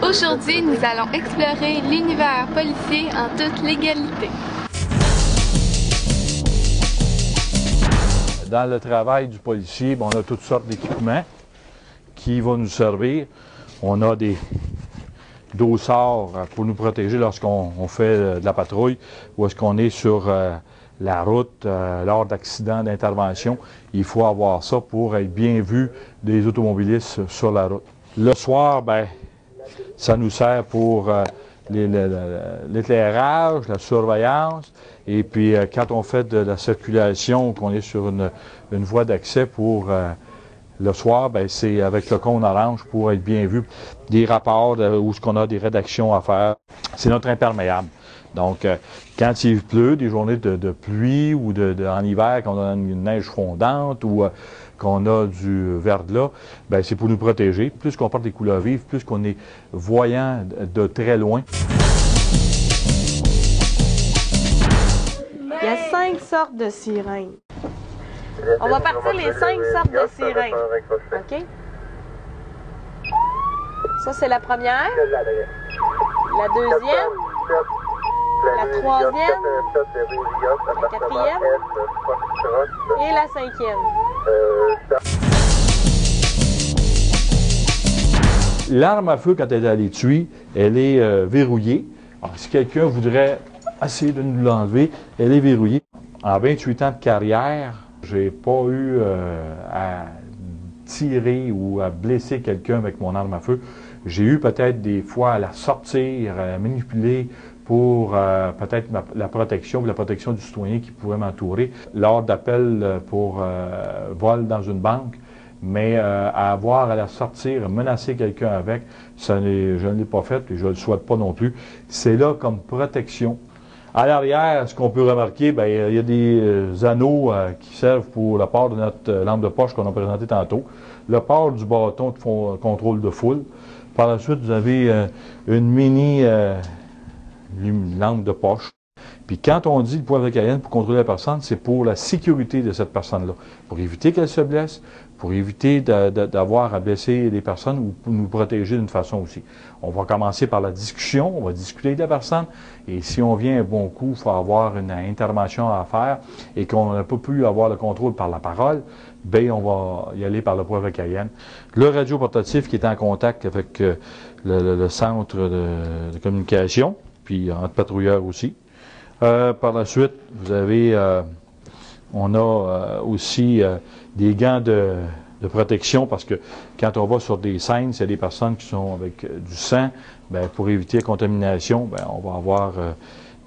Aujourd'hui, nous allons explorer l'univers policier en toute légalité. Dans le travail du policier, on a toutes sortes d'équipements qui vont nous servir. On a des dossards pour nous protéger lorsqu'on fait de la patrouille ou est-ce qu'on est sur la route lors d'accidents d'intervention. Il faut avoir ça pour être bien vu des automobilistes sur la route. Le soir, ben, ça nous sert pour l'éclairage, la surveillance, et puis quand on fait de la circulation, qu'on est sur une voie d'accès pour le soir, ben, c'est avec le cône orange pour être bien vu. Des rapports où ce qu'on a des rédactions à faire. C'est notre imperméable. Donc, quand il pleut, des journées de pluie ou en hiver, quand on a une neige fondante ou qu'on a du verglas, ben, c'est pour nous protéger. Plus qu'on porte des couleurs vives, plus qu'on est voyant de très loin. Il y a 5 sortes de sirènes. On va partir les 5 sortes de sirènes. OK? Ça, c'est la première. La deuxième. La troisième. La quatrième. Et la cinquième. L'arme à feu, quand elle est à l'étui, elle est verrouillée. Alors, si quelqu'un voudrait essayer de nous l'enlever, elle est verrouillée. En 28 ans de carrière, j'ai pas eu à tirer ou à blesser quelqu'un avec mon arme à feu. J'ai eu peut-être des fois à la sortir, à la manipuler pour peut-être la protection ou la protection du citoyen qui pourrait m'entourer lors d'appels pour vol dans une banque. Mais à avoir à la sortir, menacer quelqu'un avec, je ne l'ai pas fait et je ne le souhaite pas non plus. C'est là comme protection. À l'arrière, ce qu'on peut remarquer, bien, il y a des anneaux qui servent pour le port de notre lampe de poche qu'on a présenté tantôt. Le port du bâton de contrôle de foule. Par la suite, vous avez une mini lampe de poche. Puis quand on dit le poivre de Cayenne pour contrôler la personne, c'est pour la sécurité de cette personne-là. Pour éviter qu'elle se blesse, pour éviter d'avoir à blesser les personnes ou pour nous protéger d'une façon aussi. On va commencer par la discussion, on va discuter avec la personne, et si on vient un bon coup, il faut avoir une intervention à faire et qu'on n'a pas pu avoir le contrôle par la parole, bien, on va y aller par le poivre de Cayenne. Le radio portatif qui est en contact avec le centre de communication, puis entre patrouilleurs aussi. Par la suite, vous avez, on a aussi des gants de protection parce que quand on va sur des scènes, c'est des personnes qui sont avec du sang, bien, pour éviter la contamination, bien, on va avoir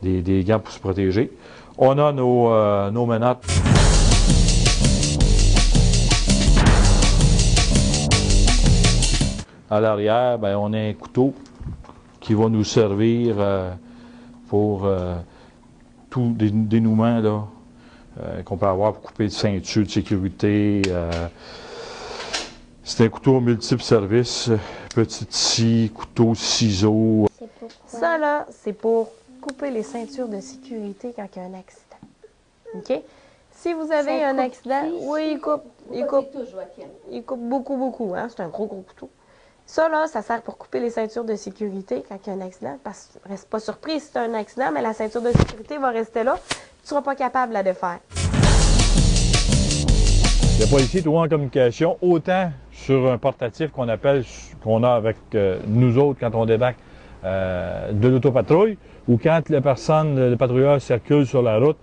des gants pour se protéger. On a nos menottes. À l'arrière, bien, on a un couteau qui va nous servir pour tout dénouement là, qu'on peut avoir pour couper de ceinture de sécurité. C'est un couteau multiple service, petit scie, couteau, ciseaux. Ça là, c'est pour couper les ceintures de sécurité quand il y a un accident. OK? Si vous avez un accident, oui, il coupe beaucoup, hein? C'est un gros couteau. Ça, là, ça sert pour couper les ceintures de sécurité quand il y a un accident. Parce que reste pas surpris si c'est un accident, mais la ceinture de sécurité va rester là. Tu ne seras pas capable de la défaire. Le policier est toujours en communication, autant sur un portatif qu'on appelle, qu'on a avec nous autres quand on débarque de l'autopatrouille, ou quand le patrouilleur circule sur la route,